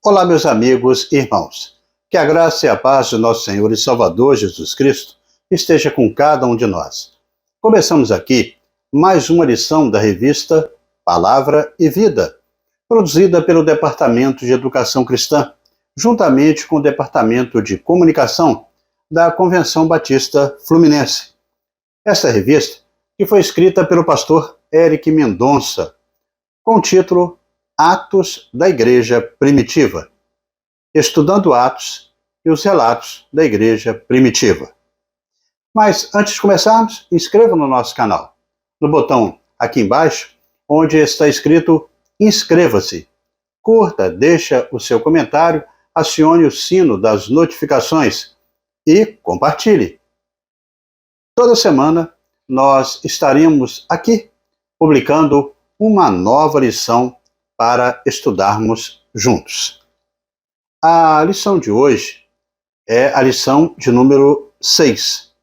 Olá, meus amigos e irmãos. Que a graça e a paz do nosso Senhor e Salvador Jesus Cristo esteja com cada um de nós. Começamos aqui mais uma lição da revista Palavra e Vida, produzida pelo Departamento de Educação Cristã, juntamente com o Departamento de Comunicação da Convenção Batista Fluminense. Esta revista, que foi escrita pelo pastor Eric Mendonça, com o título Atos da Igreja Primitiva, estudando Atos e os relatos da Igreja Primitiva. Mas antes de começarmos, inscreva no nosso canal, no botão aqui embaixo, onde está escrito Inscreva-se. Curta, deixa o seu comentário, acione o sino das notificações e compartilhe. Toda semana nós estaremos aqui publicando uma nova lição para estudarmos juntos. A lição de hoje é a lição de número 6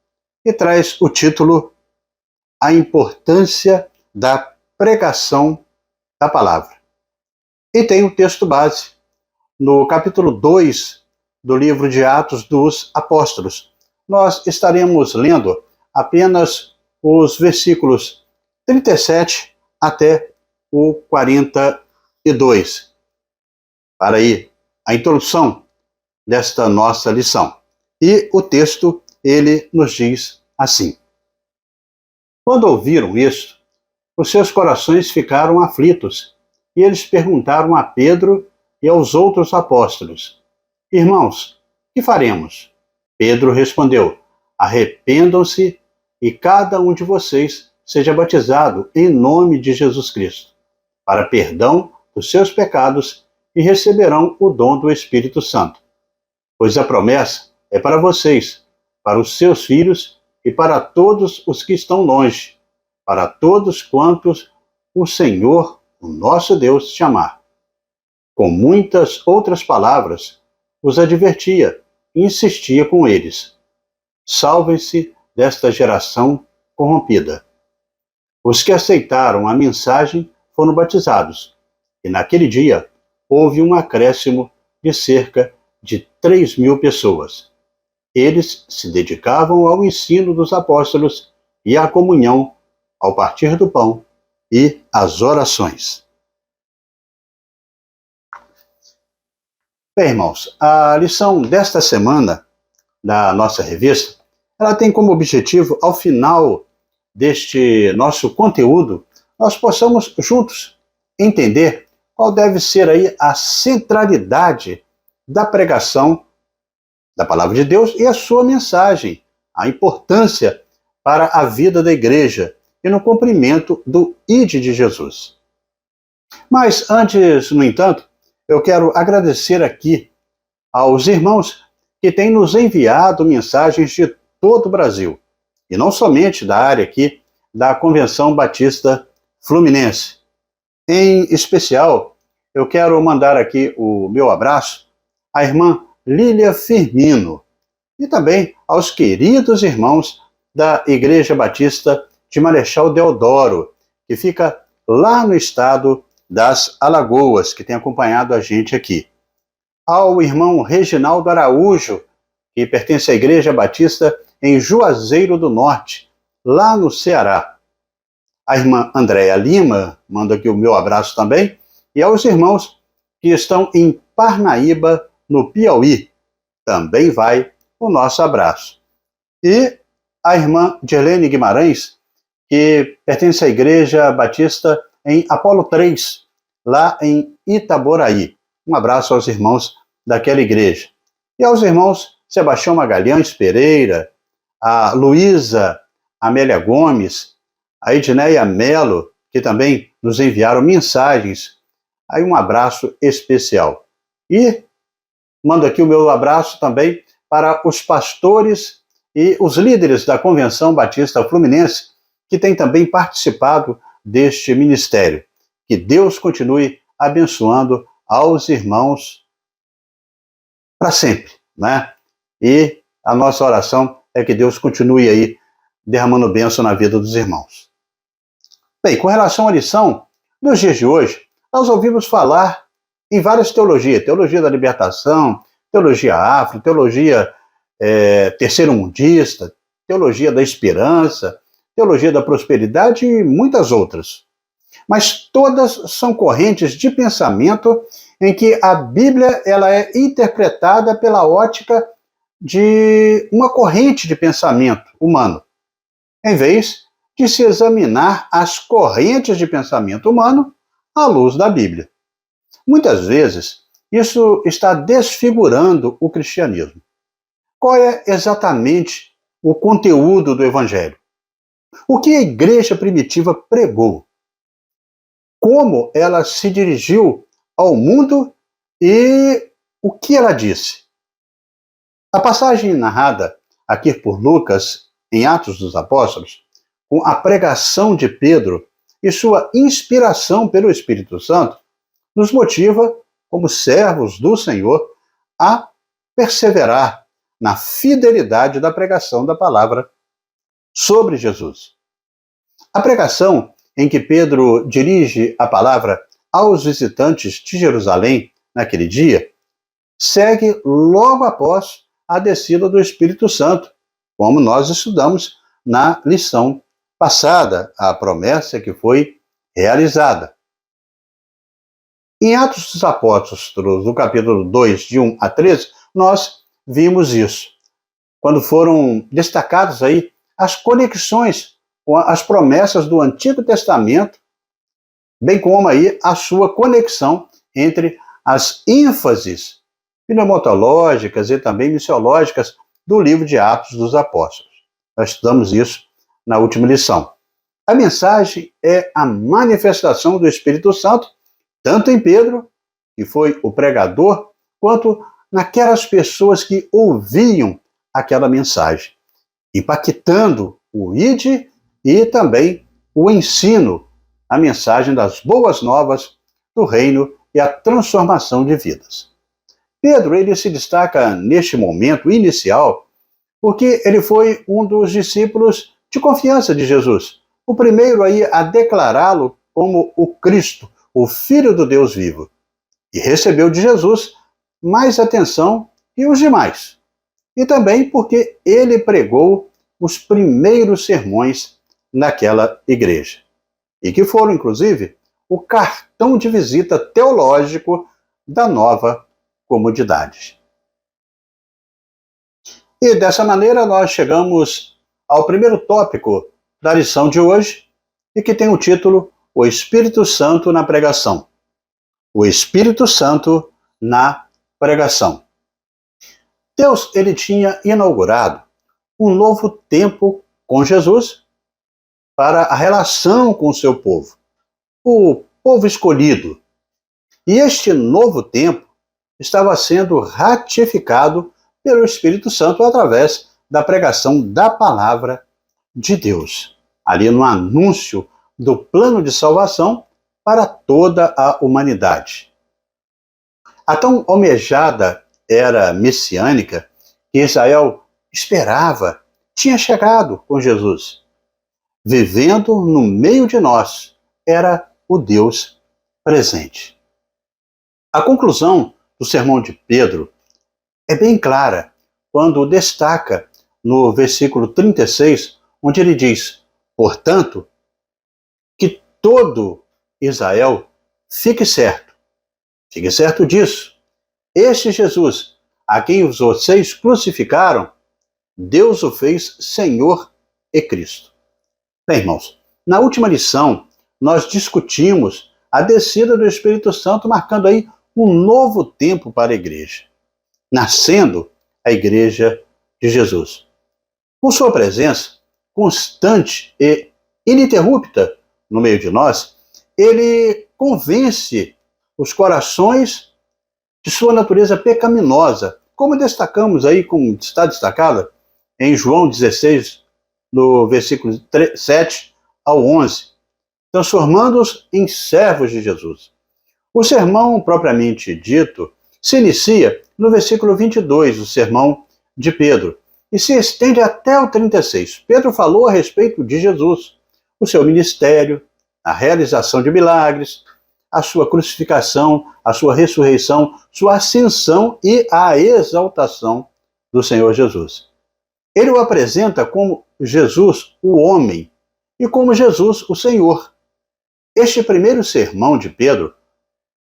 e traz o título A Importância da Pregação da Palavra. E tem o texto base no capítulo 2 do livro de Atos dos Apóstolos. Nós estaremos lendo apenas os versículos 37 até o 42. Para aí, a introdução desta nossa lição. E o texto, ele nos diz assim: Quando ouviram isso, os seus corações ficaram aflitos, e eles perguntaram a Pedro e aos outros apóstolos: Irmãos, que faremos? Pedro respondeu: Arrependam-se e cada um de vocês seja batizado em nome de Jesus Cristo, para perdão dos seus pecados, e receberão o dom do Espírito Santo. Pois a promessa é para vocês, para os seus filhos e para todos os que estão longe, para todos quantos o Senhor, o nosso Deus, chamar. Com muitas outras palavras, os advertia e insistia com eles: Salvem-se desta geração corrompida. Os que aceitaram a mensagem foram batizados, e naquele dia houve um acréscimo de cerca de 3.000 pessoas. Eles se dedicavam ao ensino dos apóstolos e à comunhão, ao partir do pão e às orações. Bem, irmãos, a lição desta semana da nossa revista, ela tem como objetivo, ao final deste nosso conteúdo, nós possamos juntos entender qual deve ser aí a centralidade da pregação da Palavra de Deus e a sua mensagem, a importância para a vida da igreja e no cumprimento do Ide de Jesus. Mas antes, no entanto, eu quero agradecer aqui aos irmãos que têm nos enviado mensagens de todo o Brasil, e não somente da área aqui da Convenção Batista Fluminense. Em especial, eu quero mandar aqui o meu abraço à irmã Lília Firmino e também aos queridos irmãos da Igreja Batista de Marechal Deodoro, que fica lá no estado das Alagoas, que tem acompanhado a gente aqui. Ao irmão Reginaldo Araújo, que pertence à Igreja Batista em Juazeiro do Norte, lá no Ceará. A irmã Andréa Lima, manda aqui o meu abraço também, e aos irmãos que estão em Parnaíba, no Piauí, também vai o nosso abraço. E a irmã Dirlene Guimarães, que pertence à Igreja Batista em Apolo 3, lá em Itaboraí. Um abraço aos irmãos daquela igreja. E aos irmãos Sebastião Magalhães Pereira, a Luísa Amélia Gomes, a Edneia Melo, que também nos enviaram mensagens. Aí um abraço especial. E mando aqui o meu abraço também para os pastores e os líderes da Convenção Batista Fluminense, que têm também participado deste ministério. Que Deus continue abençoando aos irmãos para sempre, né? E a nossa oração é que Deus continue aí derramando bênção na vida dos irmãos. Bem, com relação à lição, nos dias de hoje, nós ouvimos falar em várias teologias, teologia da libertação, teologia afro, teologia terceiro-mundista, teologia da esperança, teologia da prosperidade e muitas outras. Mas todas são correntes de pensamento em que a Bíblia ela é interpretada pela ótica de uma corrente de pensamento humano, em vez de se examinar as correntes de pensamento humano à luz da Bíblia. Muitas vezes, isso está desfigurando o cristianismo. Qual é exatamente o conteúdo do Evangelho? O que a igreja primitiva pregou? Como ela se dirigiu ao mundo e o que ela disse? A passagem narrada aqui por Lucas, em Atos dos Apóstolos, com a pregação de Pedro e sua inspiração pelo Espírito Santo, nos motiva, como servos do Senhor, a perseverar na fidelidade da pregação da palavra sobre Jesus. A pregação em que Pedro dirige a palavra aos visitantes de Jerusalém naquele dia segue logo após a descida do Espírito Santo, como nós estudamos na lição passada, a promessa que foi realizada. Em Atos dos Apóstolos, no capítulo 2, de 1 a 13, nós vimos isso, quando foram destacadas aí as conexões com as promessas do Antigo Testamento, bem como aí a sua conexão entre as ênfases pneumatológicas e também missiológicas do livro de Atos dos Apóstolos. Nós estudamos isso na última lição. A mensagem é a manifestação do Espírito Santo, tanto em Pedro, que foi o pregador, quanto naquelas pessoas que ouviam aquela mensagem, impactando o ide e também o ensino, a mensagem das boas novas do reino e a transformação de vidas. Pedro, ele se destaca neste momento inicial porque ele foi um dos discípulos de confiança de Jesus, o primeiro aí a declará-lo como o Cristo, o Filho do Deus vivo, e recebeu de Jesus mais atenção que os demais. E também porque ele pregou os primeiros sermões naquela igreja, e que foram, inclusive, o cartão de visita teológico da nova comunidade. E dessa maneira nós chegamos ao primeiro tópico da lição de hoje, e que tem o título O Espírito Santo na Pregação. O Espírito Santo na Pregação. Deus, ele tinha inaugurado um novo tempo com Jesus para a relação com o seu povo, o povo escolhido. E este novo tempo estava sendo ratificado pelo Espírito Santo através da pregação da palavra de Deus, ali no anúncio do plano de salvação para toda a humanidade. A tão almejada era messiânica que Israel esperava tinha chegado com Jesus. Vivendo no meio de nós, era o Deus presente. A conclusão do sermão de Pedro é bem clara quando destaca no versículo 36, onde ele diz: portanto, que todo Israel fique certo disso. Este Jesus, a quem vocês crucificaram, Deus o fez Senhor e Cristo. Bem, irmãos, na última lição, nós discutimos a descida do Espírito Santo, marcando aí um novo tempo para a igreja, nascendo a igreja de Jesus. Com sua presença constante e ininterrupta no meio de nós, ele convence os corações de sua natureza pecaminosa, como destacamos aí, como está destacado em João 16, no versículo 7 ao 11, transformando-os em servos de Jesus. O sermão propriamente dito se inicia no versículo 22 do sermão de Pedro e se estende até o 36. Pedro falou a respeito de Jesus, o seu ministério, a realização de milagres, a sua crucificação, a sua ressurreição, sua ascensão e a exaltação do Senhor Jesus. Ele o apresenta como Jesus, o homem, e como Jesus, o Senhor. Este primeiro sermão de Pedro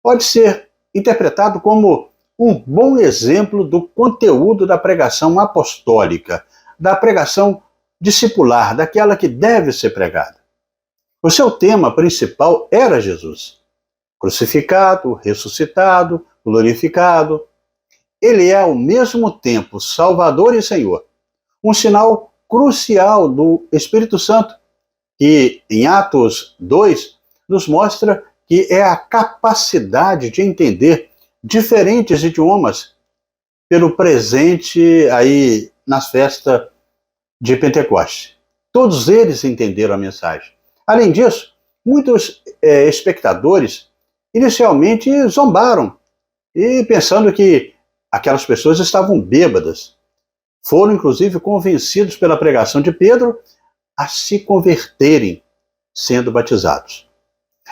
pode ser interpretado como um bom exemplo do conteúdo da pregação apostólica, da pregação discipular, daquela que deve ser pregada. O seu tema principal era Jesus, crucificado, ressuscitado, glorificado. Ele é ao mesmo tempo Salvador e Senhor, um sinal crucial do Espírito Santo, que em Atos 2 nos mostra que é a capacidade de entender diferentes idiomas pelo presente aí nas festas de Pentecoste. Todos eles entenderam a mensagem. Além disso, muitos espectadores inicialmente zombaram e pensando que aquelas pessoas estavam bêbadas. Foram inclusive convencidos pela pregação de Pedro a se converterem, sendo batizados.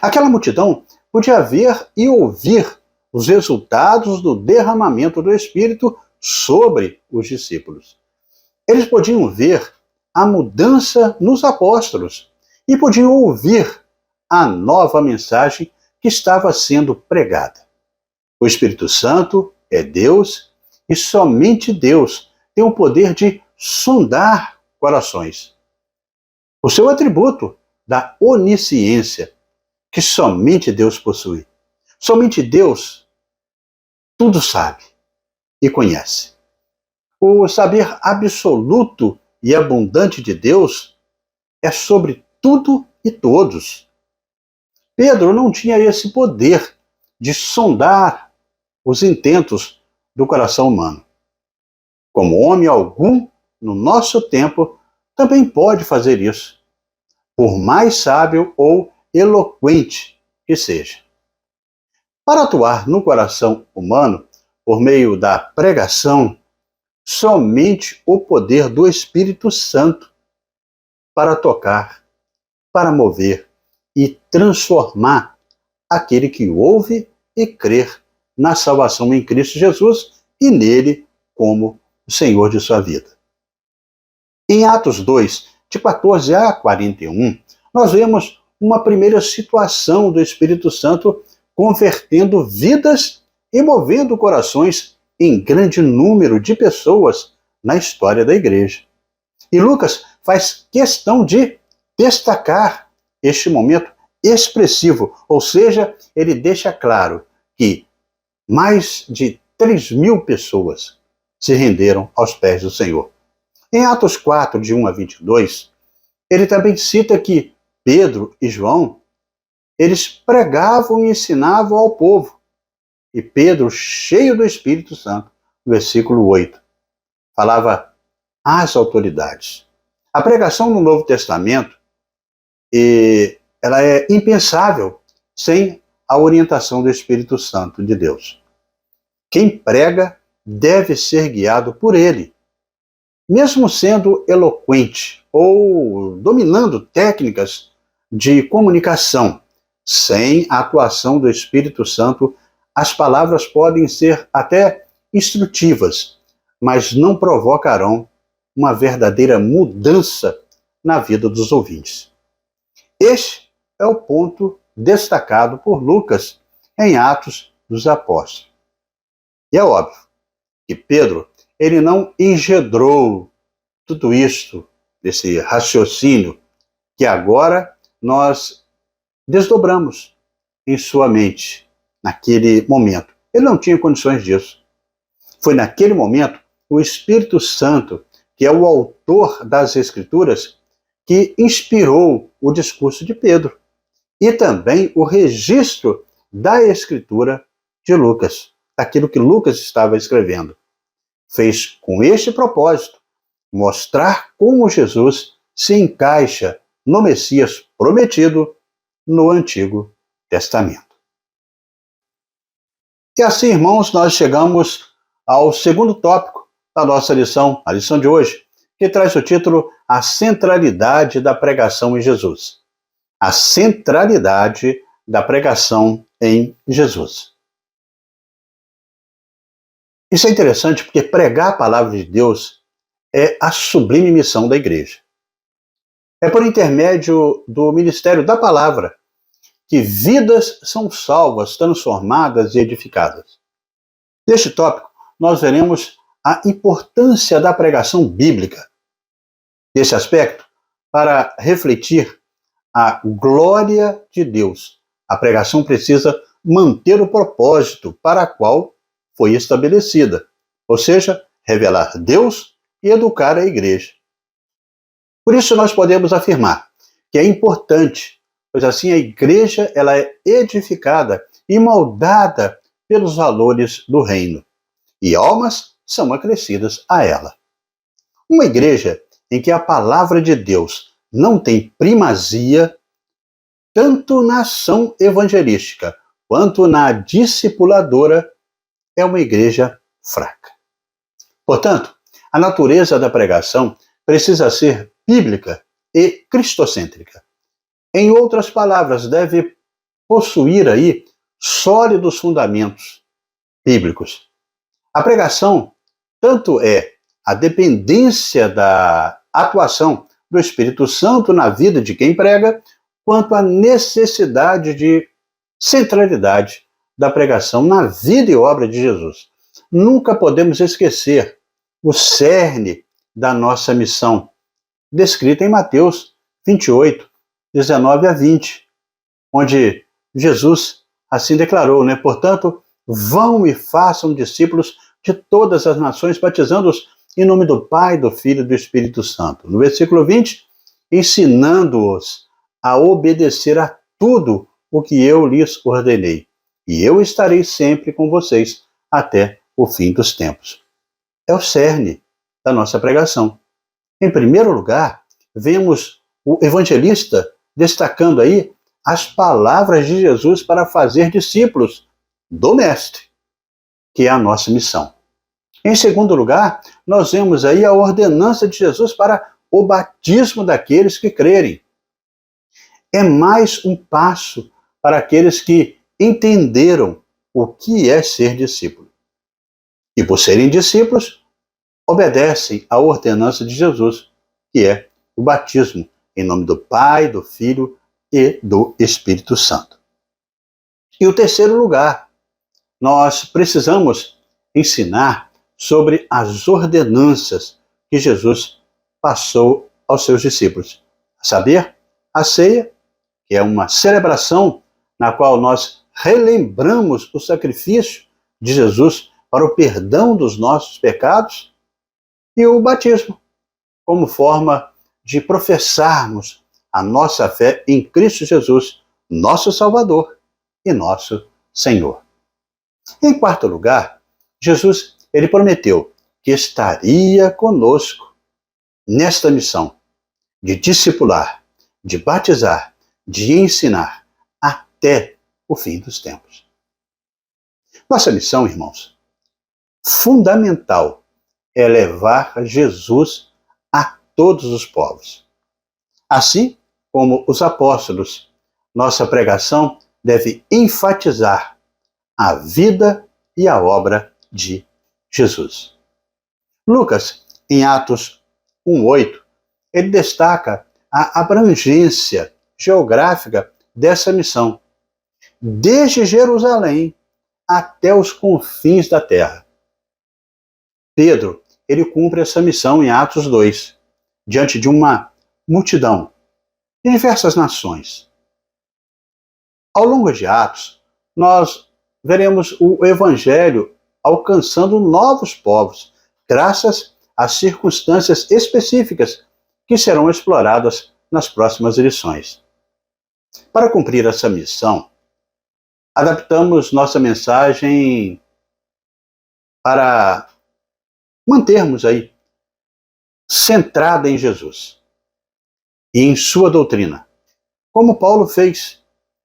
Aquela multidão podia ver e ouvir os resultados do derramamento do Espírito sobre os discípulos. Eles podiam ver a mudança nos apóstolos e podiam ouvir a nova mensagem que estava sendo pregada. O Espírito Santo é Deus e somente Deus tem o poder de sondar corações. O seu atributo da onisciência, que somente Deus possui. Somente Deus tudo sabe e conhece. O saber absoluto e abundante de Deus é sobre tudo e todos. Pedro não tinha esse poder de sondar os intentos do coração humano. Como homem algum, no nosso tempo, também pode fazer isso, por mais sábio ou eloquente que seja. Para atuar no coração humano, por meio da pregação, somente o poder do Espírito Santo para tocar, para mover e transformar aquele que ouve e crer na salvação em Cristo Jesus e nele como o Senhor de sua vida. Em Atos 2, de 14 a 41, nós vemos uma primeira situação do Espírito Santo convertendo vidas e movendo corações em grande número de pessoas na história da igreja. E Lucas faz questão de destacar este momento expressivo, ou seja, ele deixa claro que mais de 3.000 pessoas se renderam aos pés do Senhor. Em Atos 4, de 1 a 22, ele também cita que Pedro e João, eles pregavam e ensinavam ao povo. E Pedro, cheio do Espírito Santo, versículo 8, falava às autoridades. A pregação no Novo Testamento, ela é impensável sem a orientação do Espírito Santo de Deus. Quem prega deve ser guiado por ele. Mesmo sendo eloquente ou dominando técnicas de comunicação, sem a atuação do Espírito Santo, as palavras podem ser até instrutivas, mas não provocarão uma verdadeira mudança na vida dos ouvintes. Este é o ponto destacado por Lucas em Atos dos Apóstolos. E é óbvio que Pedro, ele não engendrou tudo isto, desse raciocínio, que agora nós desdobramos em sua mente, naquele momento. Ele não tinha condições disso. Foi naquele momento o Espírito Santo, que é o autor das Escrituras, que inspirou o discurso de Pedro e também o registro da Escritura de Lucas, daquilo que Lucas estava escrevendo. Fez com este propósito mostrar como Jesus se encaixa no Messias prometido no Antigo Testamento. E assim, irmãos, nós chegamos ao segundo tópico da nossa lição, a lição de hoje, que traz o título A Centralidade da Pregação em Jesus. A centralidade da pregação em Jesus. Isso é interessante porque pregar a palavra de Deus é a sublime missão da igreja. É por intermédio do ministério da palavra que vidas são salvas, transformadas e edificadas. Neste tópico, nós veremos a importância da pregação bíblica. Nesse aspecto, para refletir a glória de Deus, a pregação precisa manter o propósito para o qual foi estabelecida, ou seja, revelar Deus e educar a igreja. Por isso nós podemos afirmar que é importante, pois assim a igreja ela é edificada e moldada pelos valores do reino, e almas são acrescidas a ela. Uma igreja em que a palavra de Deus não tem primazia, tanto na ação evangelística quanto na discipuladora, é uma igreja fraca. Portanto, a natureza da pregação precisa ser bíblica e cristocêntrica. Em outras palavras, deve possuir aí sólidos fundamentos bíblicos. A pregação tanto é a dependência da atuação do Espírito Santo na vida de quem prega, quanto a necessidade de centralidade da pregação na vida e obra de Jesus. Nunca podemos esquecer o cerne da nossa missão, descrita em Mateus 28, 19 a 20, onde Jesus assim declarou, Portanto, vão e façam discípulos de todas as nações, batizando-os em nome do Pai, do Filho e do Espírito Santo. No versículo 20, ensinando-os a obedecer a tudo o que eu lhes ordenei. E eu estarei sempre com vocês até o fim dos tempos. É o cerne da nossa pregação. Em primeiro lugar, vemos o evangelista destacando aí as palavras de Jesus para fazer discípulos do Mestre, que é a nossa missão. Em segundo lugar, nós vemos aí a ordenança de Jesus para o batismo daqueles que crerem. É mais um passo para aqueles que entenderam o que é ser discípulo. E por serem discípulos, obedecem à ordenança de Jesus, que é o batismo em nome do Pai, do Filho e do Espírito Santo. E o terceiro lugar, nós precisamos ensinar sobre as ordenanças que Jesus passou aos seus discípulos. A saber, a ceia, que é uma celebração na qual nós relembramos o sacrifício de Jesus para o perdão dos nossos pecados, e o batismo, como forma de professarmos a nossa fé em Cristo Jesus, nosso Salvador e nosso Senhor. Em quarto lugar, Jesus ele prometeu que estaria conosco nesta missão de discipular, de batizar, de ensinar até o fim dos tempos. Nossa missão, irmãos, fundamental é levar Jesus a todos os povos. Assim como os apóstolos, nossa pregação deve enfatizar a vida e a obra de Jesus. Lucas, em Atos 1:8, ele destaca a abrangência geográfica dessa missão, desde Jerusalém até os confins da terra. Pedro, ele cumpre essa missão em Atos 2, diante de uma multidão de diversas nações. Ao longo de Atos, nós veremos o Evangelho alcançando novos povos, graças às circunstâncias específicas que serão exploradas nas próximas lições. Para cumprir essa missão, adaptamos nossa mensagem para mantermos aí centrada em Jesus e em sua doutrina, como Paulo fez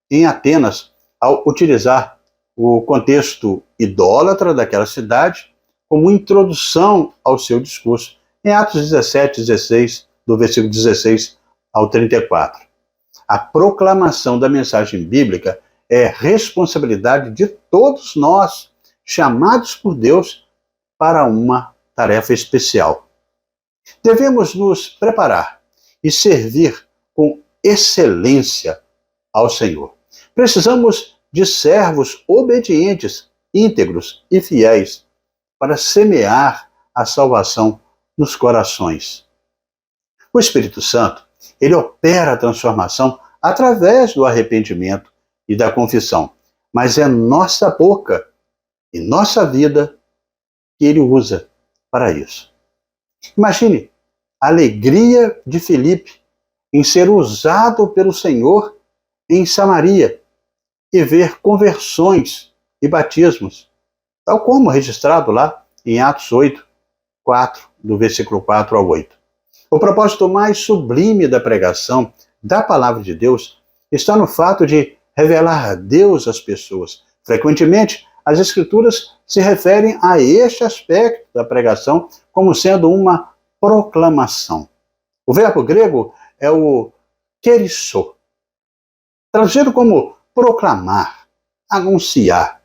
em Atenas ao utilizar o contexto idólatra daquela cidade como introdução ao seu discurso, em Atos 17:16, do versículo 16 ao 34. A proclamação da mensagem bíblica é responsabilidade de todos nós, chamados por Deus para uma tarefa especial. Devemos nos preparar e servir com excelência ao Senhor. Precisamos de servos obedientes, íntegros e fiéis para semear a salvação nos corações. O Espírito Santo, ele opera a transformação através do arrependimento e da confissão, mas é nossa boca e nossa vida que ele usa para isso. Imagine a alegria de Filipe em ser usado pelo Senhor em Samaria e ver conversões e batismos, tal como registrado lá em Atos 8, 4, do versículo 4 ao 8. O propósito mais sublime da pregação da palavra de Deus está no fato de revelar a Deus às pessoas. Frequentemente, as Escrituras se referem a este aspecto da pregação como sendo uma proclamação. O verbo grego é o kerisso, traduzido como proclamar, anunciar.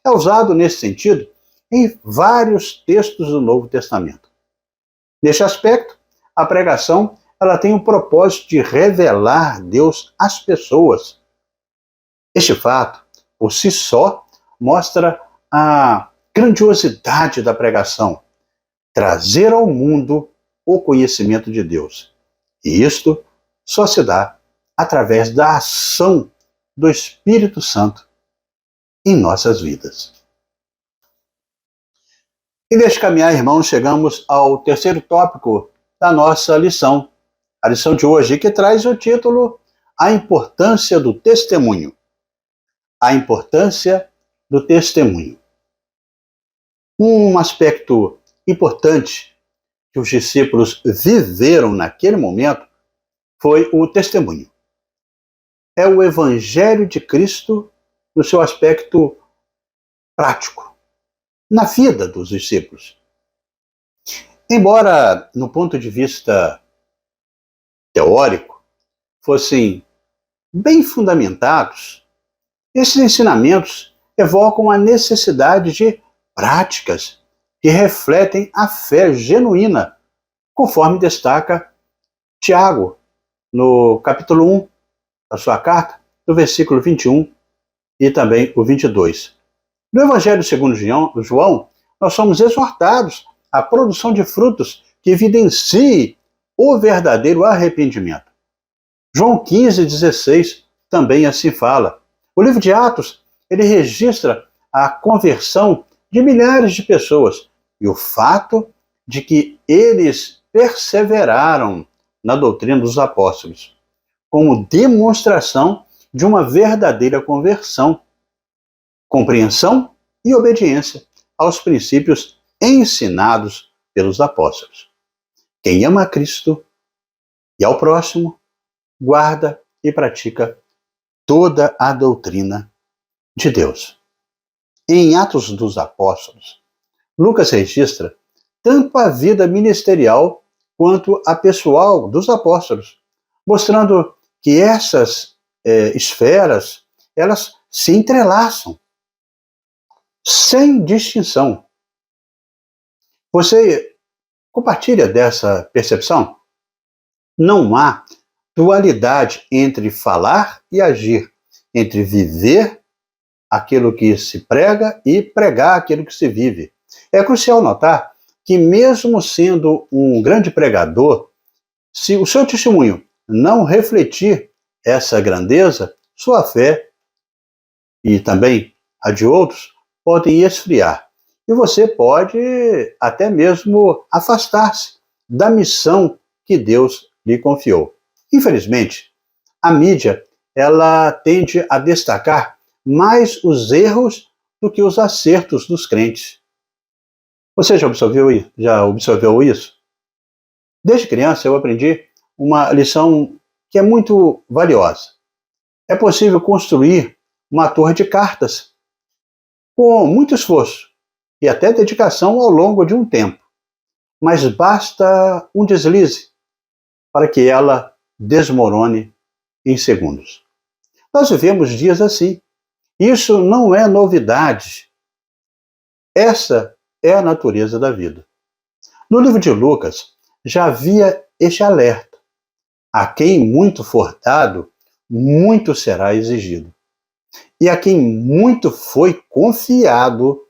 É usado nesse sentido em vários textos do Novo Testamento. Neste aspecto, a pregação ela tem o propósito de revelar Deus às pessoas. Este fato, por si só, mostra a grandiosidade da pregação, trazer ao mundo o conhecimento de Deus. E isto só se dá através da ação do Espírito Santo em nossas vidas. E neste caminhar, irmãos, chegamos ao terceiro tópico da nossa lição. A lição de hoje, que traz o título A Importância do Testemunho. A importância do testemunho. Um aspecto importante que os discípulos viveram naquele momento foi o testemunho. É o Evangelho de Cristo no seu aspecto prático, na vida dos discípulos. Embora, no ponto de vista teórico, fossem bem fundamentados, esses ensinamentos evocam a necessidade de práticas que refletem a fé genuína, conforme destaca Tiago, no capítulo 1 da sua carta, do versículo 21 e também o 22. No Evangelho segundo João, nós somos exortados à produção de frutos que evidenciem o verdadeiro arrependimento. João 15,16 também assim fala. O livro de Atos, ele registra a conversão de milhares de pessoas e o fato de que eles perseveraram na doutrina dos apóstolos, como demonstração de uma verdadeira conversão, compreensão e obediência aos princípios ensinados pelos apóstolos. Quem ama a Cristo e ao próximo, guarda e pratica toda a doutrina de Deus. Em Atos dos Apóstolos, Lucas registra tanto a vida ministerial quanto a pessoal dos apóstolos, mostrando que essas esferas, elas se entrelaçam, sem distinção. Você compartilha dessa percepção? Não há dualidade entre falar e agir, entre viver aquilo que se prega e pregar aquilo que se vive. É crucial notar que, mesmo sendo um grande pregador, se o seu testemunho não refletir essa grandeza, sua fé e também a de outros podem esfriar. E você pode até mesmo afastar-se da missão que Deus lhe confiou. Infelizmente, a mídia ela tende a destacar mais os erros do que os acertos dos crentes. Você já observou isso? Desde criança eu aprendi uma lição que é muito valiosa. É possível construir uma torre de cartas com muito esforço e até dedicação ao longo de um tempo. Mas basta um deslize para que ela desmorone em segundos. Nós vivemos dias assim, Isso não é novidade. Essa é a natureza da vida. No livro de Lucas, já havia este alerta: a quem muito for dado, muito será exigido. E a quem muito foi confiado,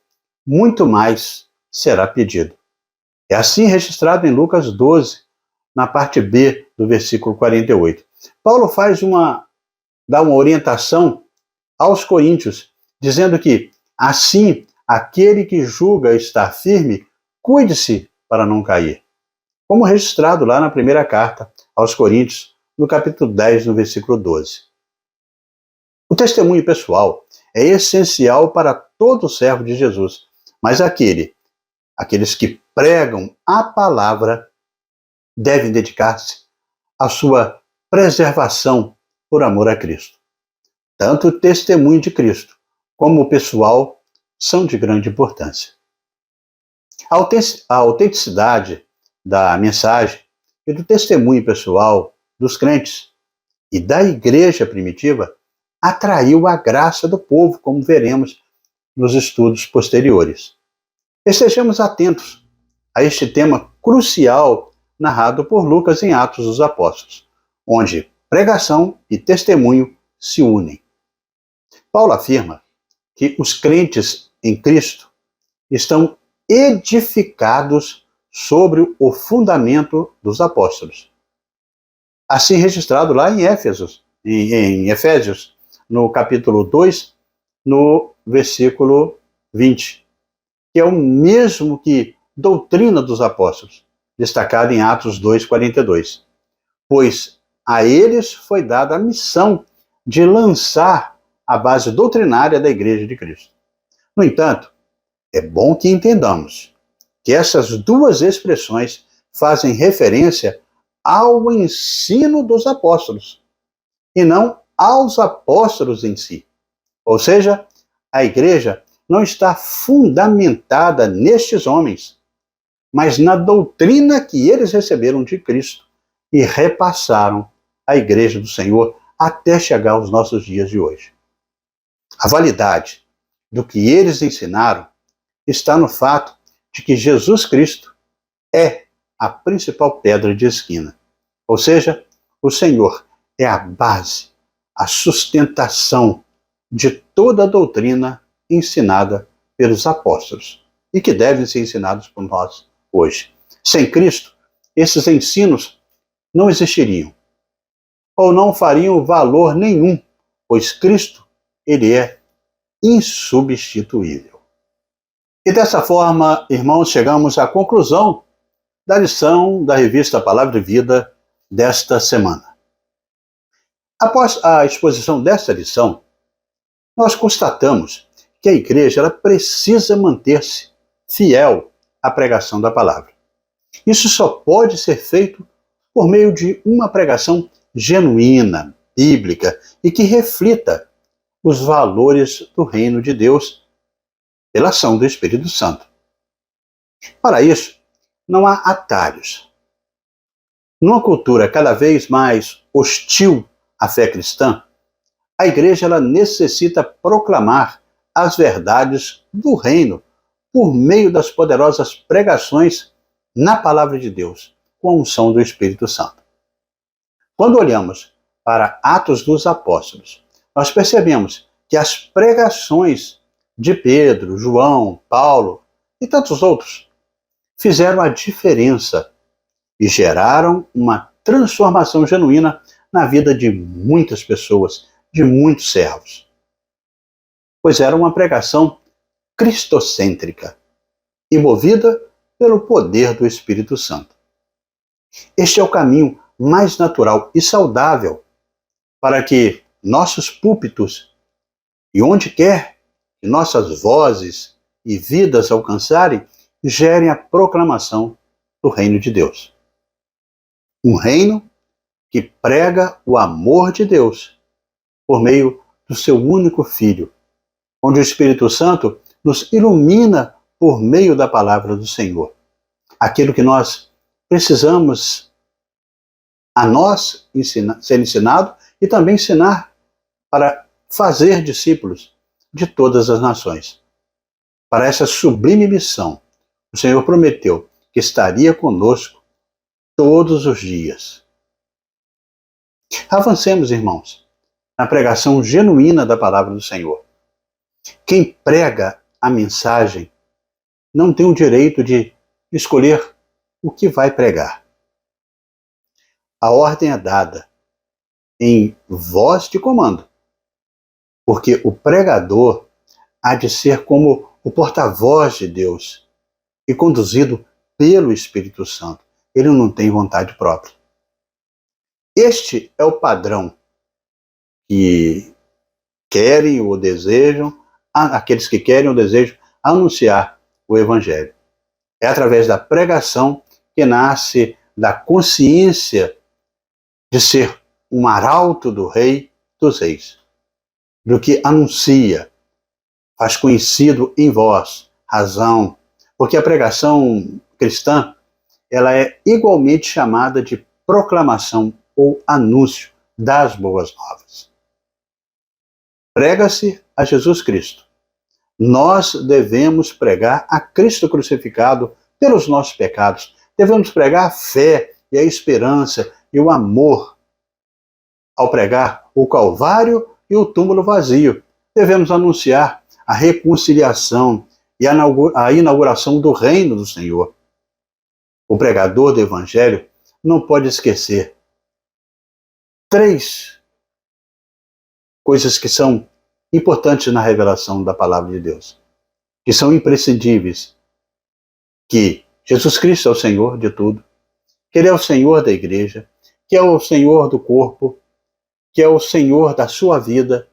muito mais será pedido. É assim registrado em Lucas 12, na parte B do versículo 48. Paulo dá uma orientação aos coríntios, dizendo que, assim, aquele que julga estar firme, cuide-se para não cair. Como registrado lá na primeira carta aos Coríntios, no capítulo 10, no versículo 12. O testemunho pessoal é essencial para todo servo de Jesus, mas aqueles que pregam a palavra devem dedicar-se à sua preservação por amor a Cristo. Tanto o testemunho de Cristo como o pessoal são de grande importância. A autenticidade da mensagem e do testemunho pessoal dos crentes e da igreja primitiva atraiu a graça do povo, como veremos nos estudos posteriores. Estejamos atentos a este tema crucial narrado por Lucas em Atos dos Apóstolos, onde pregação e testemunho se unem. Paulo afirma que os crentes em Cristo estão edificados sobre o fundamento dos apóstolos. Assim registrado lá em Efésios, no capítulo 2, no versículo 20, que é o mesmo que doutrina dos apóstolos, destacado em Atos 2:42. Pois a eles foi dada a missão de lançar a base doutrinária da Igreja de Cristo. No entanto, é bom que entendamos que essas duas expressões fazem referência ao ensino dos apóstolos e não aos apóstolos em si. Ou seja, a igreja não está fundamentada nestes homens, mas na doutrina que eles receberam de Cristo e repassaram à igreja do Senhor até chegar aos nossos dias de hoje. A validade do que eles ensinaram está no fato de que Jesus Cristo é a principal pedra de esquina. Ou seja, o Senhor é a base, a sustentação de toda a doutrina ensinada pelos apóstolos e que devem ser ensinados por nós hoje. Sem Cristo, esses ensinos não existiriam ou não fariam valor nenhum, pois Cristo, ele é insubstituível. E dessa forma, irmãos, chegamos à conclusão da lição da revista Palavra de Vida desta semana. Após a exposição desta lição, nós constatamos que a igreja ela precisa manter-se fiel à pregação da palavra. Isso só pode ser feito por meio de uma pregação genuína, bíblica e que reflita os valores do reino de Deus pela ação do Espírito Santo. Para isso, não há atalhos. Numa cultura cada vez mais hostil à fé cristã, a igreja ela necessita proclamar as verdades do reino por meio das poderosas pregações na palavra de Deus, com a unção do Espírito Santo. Quando olhamos para Atos dos Apóstolos, nós percebemos que as pregações de Pedro, João, Paulo e tantos outros fizeram a diferença e geraram uma transformação genuína na vida de muitas pessoas, de muitos servos. Pois era uma pregação cristocêntrica e movida pelo poder do Espírito Santo. Este é o caminho mais natural e saudável para que nossos púlpitos e onde quer que nossas vozes e vidas alcançarem, gerem a proclamação do reino de Deus. Um reino que prega o amor de Deus por meio do seu único Filho, onde o Espírito Santo nos ilumina por meio da palavra do Senhor. Aquilo que nós precisamos a nós ser ensinado e também ensinar para fazer discípulos, de todas as nações. Para essa sublime missão, o Senhor prometeu que estaria conosco todos os dias. Avancemos, irmãos, na pregação genuína da palavra do Senhor. Quem prega a mensagem não tem o direito de escolher o que vai pregar. A ordem é dada em voz de comando, porque o pregador há de ser como o porta-voz de Deus e conduzido pelo Espírito Santo. Ele não tem vontade própria. Este é o padrão que querem ou desejam, aqueles que querem ou desejam anunciar o Evangelho. É através da pregação que nasce da consciência de ser um arauto do Rei dos Reis, do que anuncia, faz conhecido em vós, razão, porque a pregação cristã, ela é igualmente chamada de proclamação ou anúncio das boas novas. Prega-se a Jesus Cristo. Nós devemos pregar a Cristo crucificado pelos nossos pecados. Devemos pregar a fé e a esperança e o amor. Ao pregar o Calvário e o túmulo vazio, devemos anunciar a reconciliação e a inauguração do reino do Senhor. O pregador do Evangelho não pode esquecer 3 coisas que são importantes na revelação da palavra de Deus, que são imprescindíveis: que Jesus Cristo é o Senhor de tudo, que Ele é o Senhor da igreja, que é o Senhor do corpo, que é o Senhor da sua vida,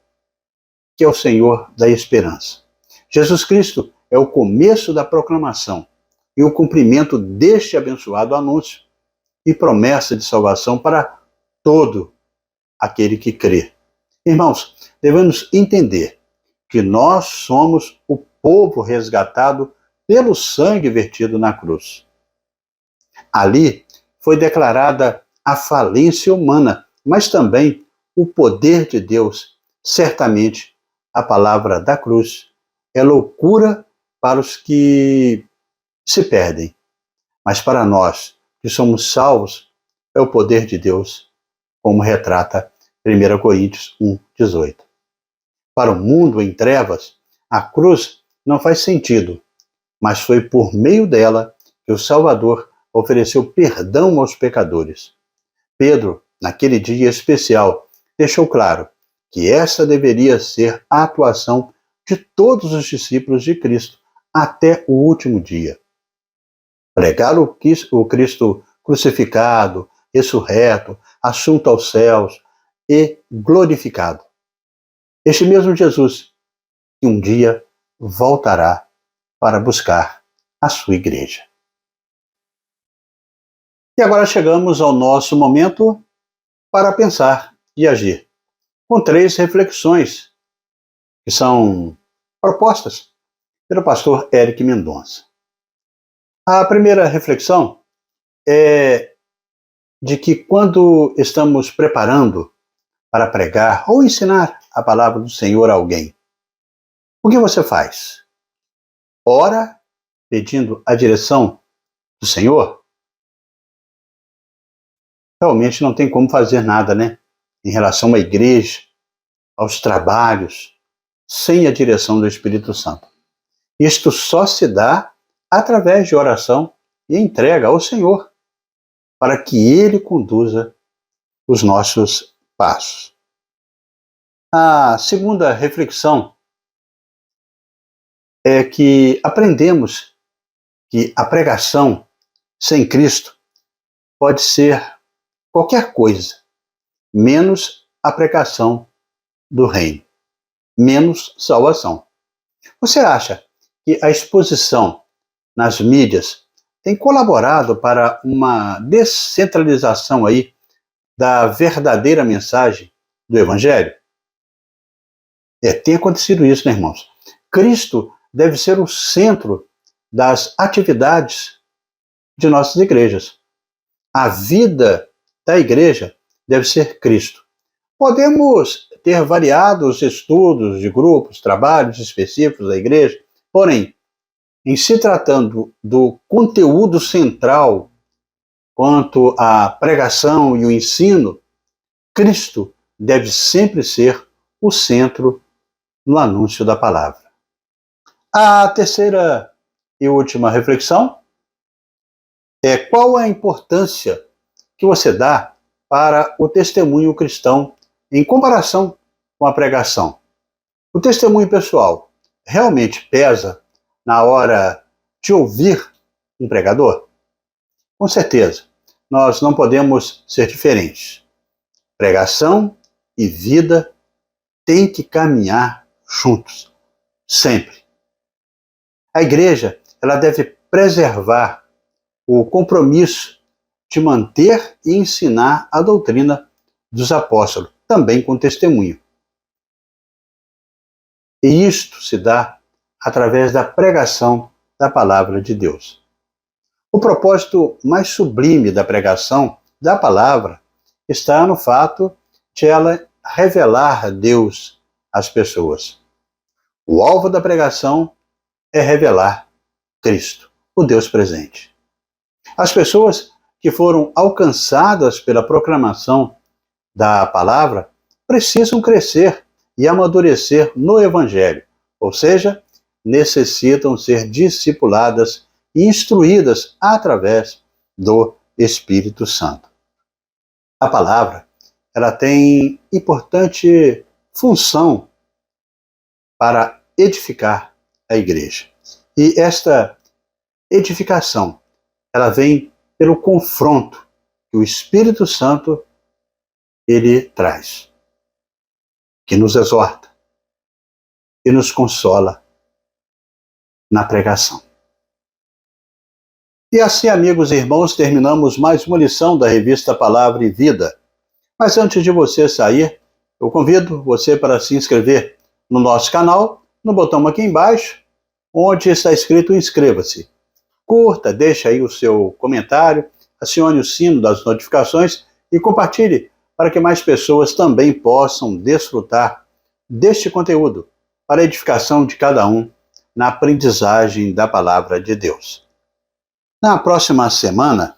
que é o Senhor da esperança. Jesus Cristo é o começo da proclamação e o cumprimento deste abençoado anúncio e promessa de salvação para todo aquele que crê. Irmãos, devemos entender que nós somos o povo resgatado pelo sangue vertido na cruz. Ali foi declarada a falência humana, mas também o poder de Deus. Certamente, a palavra da cruz é loucura para os que se perdem, mas para nós que somos salvos, é o poder de Deus, como retrata 1 Coríntios 1,18. Para o mundo em trevas, a cruz não faz sentido, mas foi por meio dela que o Salvador ofereceu perdão aos pecadores. Pedro, naquele dia especial, deixou claro que essa deveria ser a atuação de todos os discípulos de Cristo até o último dia. Pregar o Cristo crucificado, ressurreto, assunto aos céus e glorificado. Este mesmo Jesus que um dia voltará para buscar a sua igreja. E agora chegamos ao nosso momento para pensar e agir, com 3 reflexões que são propostas pelo pastor Eric Mendonça. A primeira reflexão é de que quando estamos preparando para pregar ou ensinar a palavra do Senhor a alguém, o que você faz? Ora pedindo a direção do Senhor? Realmente não tem como fazer nada, né? Em relação à igreja, aos trabalhos, sem a direção do Espírito Santo. Isto só se dá através de oração e entrega ao Senhor, para que Ele conduza os nossos passos. A segunda reflexão é que aprendemos que a pregação sem Cristo pode ser qualquer coisa, menos a pregação do reino, menos salvação. Você acha que a exposição nas mídias tem colaborado para uma descentralização aí da verdadeira mensagem do Evangelho? Tem acontecido isso, né, irmãos? Cristo deve ser o centro das atividades de nossas igrejas. A vida da igreja deve ser Cristo. Podemos ter variados estudos de grupos, trabalhos específicos da igreja, porém, em se tratando do conteúdo central quanto à pregação e o ensino, Cristo deve sempre ser o centro no anúncio da palavra. A terceira e última reflexão é qual a importância que você dá para o testemunho cristão em comparação com a pregação. O testemunho pessoal realmente pesa na hora de ouvir um pregador? Com certeza, nós não podemos ser diferentes. Pregação e vida têm que caminhar juntos, sempre. A igreja, ela deve preservar o compromisso de manter e ensinar a doutrina dos apóstolos, também com testemunho. E isto se dá através da pregação da palavra de Deus. O propósito mais sublime da pregação da palavra está no fato de ela revelar Deus às pessoas. O alvo da pregação é revelar Cristo, o Deus presente. As pessoas que foram alcançadas pela proclamação da palavra precisam crescer e amadurecer no Evangelho, ou seja, necessitam ser discipuladas e instruídas através do Espírito Santo. A palavra, ela tem importante função para edificar a igreja. E esta edificação, ela vem pelo confronto que o Espírito Santo ele traz, que nos exorta e nos consola na pregação. E assim, amigos e irmãos, terminamos mais uma lição da revista Palavra e Vida. Mas antes de você sair, eu convido você para se inscrever no nosso canal, no botão aqui embaixo, onde está escrito inscreva-se. Curta, deixe aí o seu comentário, acione o sino das notificações e compartilhe para que mais pessoas também possam desfrutar deste conteúdo para a edificação de cada um na aprendizagem da palavra de Deus. Na próxima semana,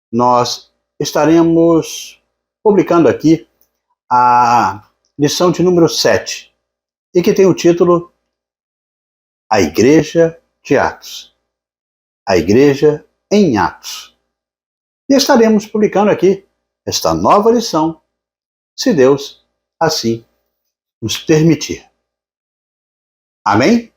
nós estaremos publicando aqui a lição de número 7, e que tem o título A Igreja de Atos. A Igreja em Atos. E estaremos publicando aqui esta nova lição, se Deus assim nos permitir. Amém?